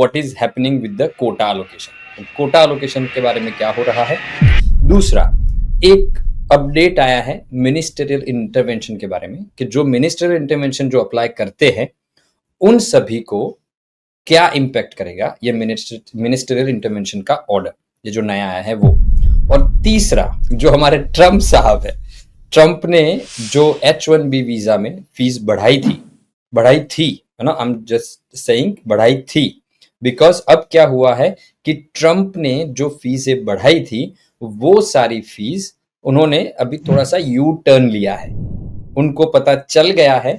What is happening with the quota allocation, quota allocation के बारे में क्या हो रहा है। दूसरा, एक अपडेट आया है मिनिस्टरियल इंटरवेंशन के बारे में कि जो मिनिस्टरियल इंटरवेंशन जो अप्लाई करते हैं उन सभी को क्या इंपैक्ट करेगा ये मिनिस्टरियल इंटरवेंशन का ऑर्डर, ये जो नया आया है वो। और तीसरा, जो हमारे ट्रम्प साहब है, ट्रम्प ने जो H1B वीजा में फीस बढ़ाई थी, है ना, आई एम जस्ट सेइंग बढ़ाई थी, बिकॉज अब क्या हुआ है कि ट्रम्प ने जो फीसें बढ़ाई थी वो सारी फीस उन्होंने अभी थोड़ा सा यू टर्न लिया है। उनको पता चल गया है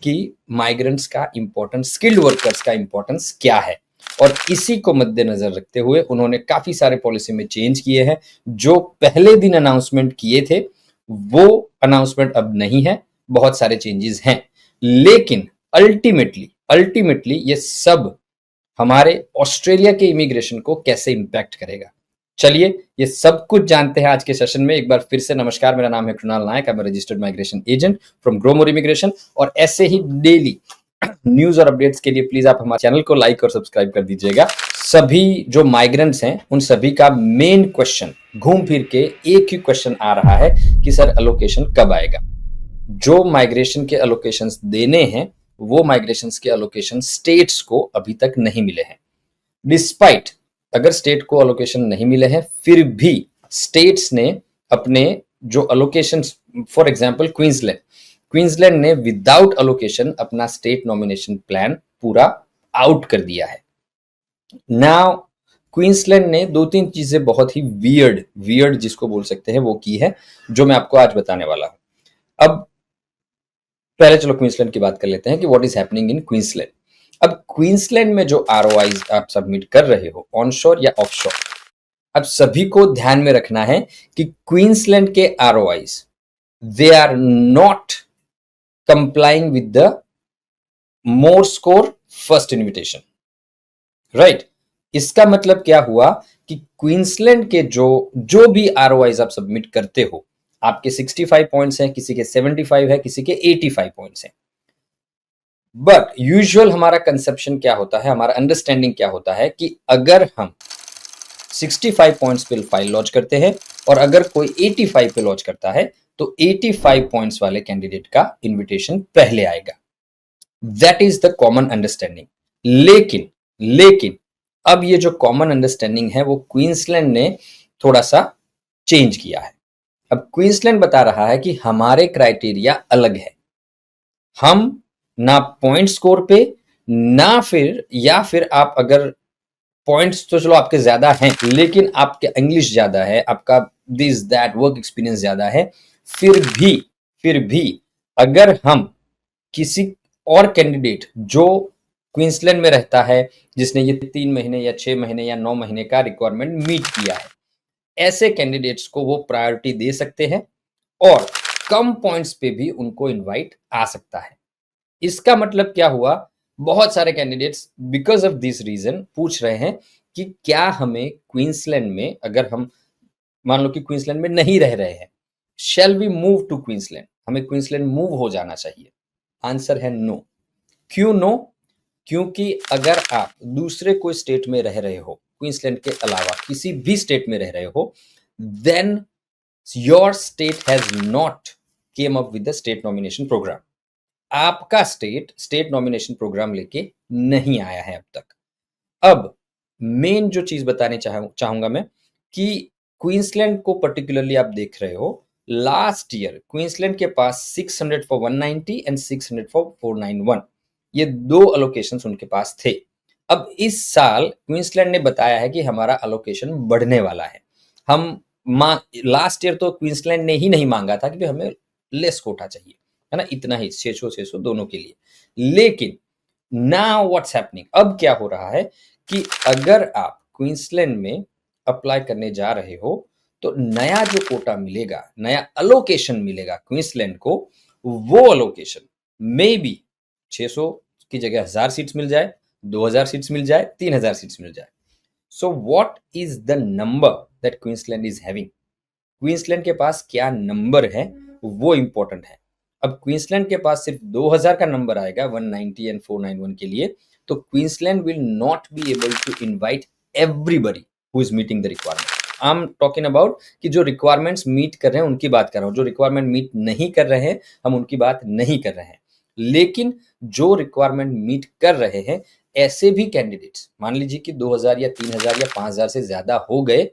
कि माइग्रेंट्स का इंपॉर्टेंस, स्किल्ड वर्कर्स का इंपॉर्टेंस क्या है, और इसी को मद्देनजर रखते हुए उन्होंने काफी सारे पॉलिसी में चेंज किए हैं। जो पहले दिन अनाउंसमेंट किए थे वो अनाउंसमेंट अब नहीं है, बहुत सारे चेंजेस हैं, लेकिन अल्टीमेटली ये सब हमारे ऑस्ट्रेलिया के इमिग्रेशन को कैसे इंपैक्ट करेगा। चलिए ये सब कुछ जानते हैं आज के सेशन में। एक बार फिर से नमस्कार, मेरा नाम है कृणाल नायक, मैं registered migration agent from grow more immigration, और ऐसे ही डेली न्यूज और अपडेट्स के लिए प्लीज आप हमारे चैनल को लाइक और सब्सक्राइब कर दीजिएगा। सभी जो माइग्रेंट्स हैं उन सभी का मेन क्वेश्चन घूम फिर के एक ही क्वेश्चन आ रहा है कि सर अलोकेशन कब आएगा। जो माइग्रेशन के अलोकेशंस देने हैं वो माइग्रेशंस के अलोकेशन स्टेट्स को अभी तक नहीं मिले हैं। डिस्पाइट अगर स्टेट को अलोकेशन नहीं मिले हैं फिर भी स्टेट्स ने अपने जो अलोकेशन, फॉर एग्जांपल क्वींसलैंड ने विदाउट अलोकेशन अपना स्टेट नॉमिनेशन प्लान पूरा आउट कर दिया है। नाउ क्वींसलैंड ने दो तीन चीजें बहुत ही वियर्ड जिसको बोल सकते हैं वो की है, जो मैं आपको आज बताने वाला हूं। अब पहले चलो क्वींसलैंड की बात कर लेते हैं कि what is happening in Queensland. अब क्वींसलैंड में जो आरओआईज आप सबमिट कर रहे हो ऑनशोर या ऑफशोर, अब सभी को ध्यान में रखना है कि क्वींसलैंड के ROIs they are not complying with the more score first invitation, right. इसका मतलब क्या हुआ कि क्वींसलैंड के जो भी आरओआईज आप सबमिट करते हो, आपके 65 पॉइंट्स हैं, किसी के 75 है, किसी के 85 पॉइंट्स हैं, बट यूजुअल हमारा कंसेप्शन क्या होता है, हमारा अंडरस्टैंडिंग क्या होता है कि अगर हम 65 पॉइंट्स पे फाइल लॉन्च करते हैं और अगर कोई 85 पे लॉन्च करता है तो 85 पॉइंट्स वाले कैंडिडेट का इनविटेशन पहले आएगा। That is the common understanding. लेकिन अब ये जो कॉमन अंडरस्टैंडिंग है वो क्वींसलैंड ने थोड़ा सा चेंज किया है। अब क्वींसलैंड बता रहा है कि हमारे क्राइटेरिया अलग है, हम ना पॉइंट स्कोर पे ना फिर आप अगर पॉइंट्स तो चलो आपके ज्यादा हैं लेकिन आपके इंग्लिश ज्यादा है, आपका दिस दैट वर्क एक्सपीरियंस ज्यादा है, फिर भी अगर हम किसी और कैंडिडेट जो क्वींसलैंड में रहता है जिसने ये 3 महीने या 6 महीने या 9 महीने का रिक्वायरमेंट मीट किया है, ऐसे कैंडिडेट्स को वो प्रायोरिटी दे सकते हैं और कम पॉइंट्स पे भी उनको इनवाइट आ सकता है। इसका मतलब क्या हुआ, बहुत सारे candidates because of this reason पूछ रहे हैं कि क्या हमें क्वींसलैंड में, अगर हम मान लो कि क्वींसलैंड में नहीं रह रहे हैं, shall we move to Queensland, हमें क्वींसलैंड मूव हो जाना चाहिए। आंसर है नो। क्यों नो? क्योंकि अगर आप दूसरे कोई स्टेट में रह रहे हो, क्वींसलैंड के अलावा किसी भी स्टेट में रह रहे हो, then your state has not came up with the state nomination program. आपका स्टेट नॉमिनेशन प्रोग्राम लेके नहीं आया है अब तक। अब मेन जो चीज बताने चाहूंगा मैं कि क्वींसलैंड को पर्टिकुलरली आप देख रहे हो, लास्ट ईयर क्वींसलैंड के पास 600 फॉर 190 एंड 600 फॉर 491, ये दो अलोकेशंस उनके पास थे। अब इस साल क्वींसलैंड ने बताया है कि हमारा अलोकेशन बढ़ने वाला है। हम लास्ट ईयर तो क्वींसलैंड ने ही नहीं मांगा था कि हमें लेस कोटा चाहिए, है ना, इतना ही 600 दोनों के लिए। लेकिन नाउ व्हाट्स हैपनिंग, अब क्या हो रहा है कि अगर आप क्वींसलैंड में अप्लाई करने जा रहे हो तो नया जो कोटा मिलेगा, नया अलोकेशन मिलेगा क्वींसलैंड को, वो अलोकेशन मे बी 600 की जगह 1000 सीट्स मिल जाए, 2000 सीट्स मिल जाए, 3000 सीट्स मिल जाए। So what is the number that Queensland is having, Queensland के पास क्या नंबर है वो इंपॉर्टेंट है। अब क्वींसलैंड के पास सिर्फ 2000 का नंबर आएगा 190 एंड 491 के लिए, तो Queensland will not be able to invite everybody who is meeting the requirement. I am talking about कि जो रिक्वायरमेंट्स मीट कर रहे हैं उनकी बात कर रहा हूं, जो रिक्वायरमेंट मीट नहीं कर रहे हैं हम उनकी बात नहीं कर रहे हैं। लेकिन जो रिक्वायरमेंट मीट कर रहे हैं ऐसे भी कैंडिडेट्स, मान लीजिए कि 2000 या 3000 या 5000 से ज्यादा हो गए,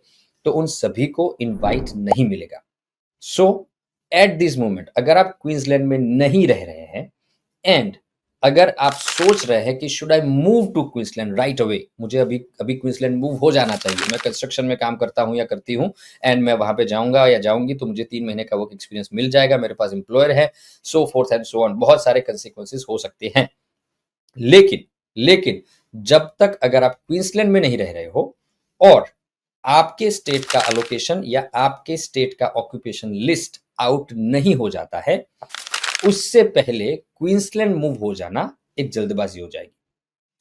तो उन सभी को इनवाइट नहीं मिलेगा। सो एट दिस मोमेंट अगर आप क्वींसलैंड में नहीं रह रहे हैं एंड अगर आप सोच रहे हैं कि should I move to Queensland right away, मुझे अभी अभी क्वींसलैंड मूव हो जाना चाहिए, मैं कंस्ट्रक्शन में काम करता हूं या करती हूं एंड मैं वहां पे जाऊंगा या जाऊंगी तो मुझे 3 महीने का वर्क एक्सपीरियंस मिल जाएगा, मेरे पास एम्प्लॉयर है, सो फोर्थ एंड सो ऑन, बहुत सारे कंसिक्वेंसेस हो सकते हैं। लेकिन लेकिन जब तक अगर आप क्वींसलैंड में नहीं रह रहे हो और आपके स्टेट का अलोकेशन या आपके स्टेट का ऑक्यूपेशन लिस्ट आउट नहीं हो जाता है, उससे पहले क्वींसलैंड मूव हो जाना एक जल्दबाजी हो जाएगी।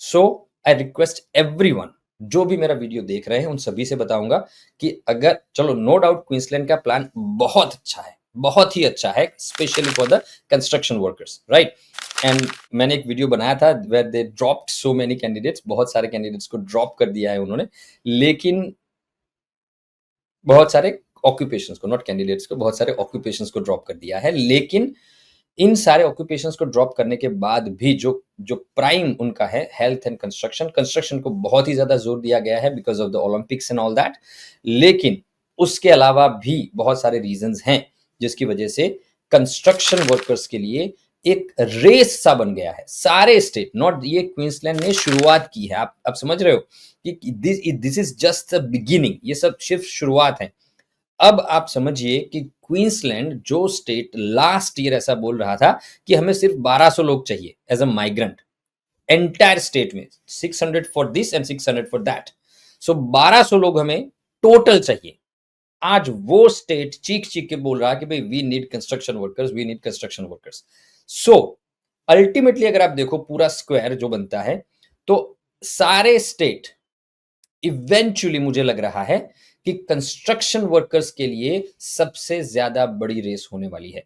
सो आई रिक्वेस्ट एवरीवन, जो भी मेरा वीडियो देख रहे हैं उन सभी से बताऊंगा कि अगर, चलो नो डाउट क्वींसलैंड का प्लान बहुत अच्छा है, बहुत ही अच्छा है, specially for the construction workers, right. And मैंने एक वीडियो बनाया था where they dropped so many candidates, बहुत सारे कैंडिडेट्स को ड्रॉप कर दिया है उन्होंने, लेकिन बहुत सारे ऑक्यूपेशंस को, नॉट कैंडिडेट्स को, बहुत सारे ऑक्यूपेशंस को ड्रॉप कर दिया है। लेकिन इन सारे ऑक्यूपेशंस को ड्रॉप करने के बाद भी जो जो प्राइम उनका है हेल्थ एंड कंस्ट्रक्शन, कंस्ट्रक्शन को बहुत ही ज्यादा जोर दिया गया है because of the Olympics and all that. लेकिन उसके अलावा भी बहुत सारे रीजंस हैं जिसकी वजह से कंस्ट्रक्शन वर्कर्स के लिए एक रेस सा बन गया है। सारे स्टेट, नॉट ये क्वींसलैंड ने शुरुआत की है, आप समझ रहे हो कि this is just the beginning, ये सब सिर्फ शुरुआत है। अब आप समझिए कि क्वींसलैंड जो स्टेट लास्ट ईयर ऐसा बोल रहा था कि हमें सिर्फ 1200 लोग चाहिए as a migrant, entire state में 600 for this and 600 for that, so 1200 लोग हमें टोटल चाहिए। आज वो स्टेट चीख चीख के बोल रहा है कि भाई we need construction workers, we need construction workers. So ultimately अगर आप देखो पूरा स्क्वायर जो बनता है, तो सारे स्टेट इवेंचुअली मुझे लग रहा है कि कंस्ट्रक्शन वर्कर्स के लिए सबसे ज्यादा बड़ी रेस होने वाली है।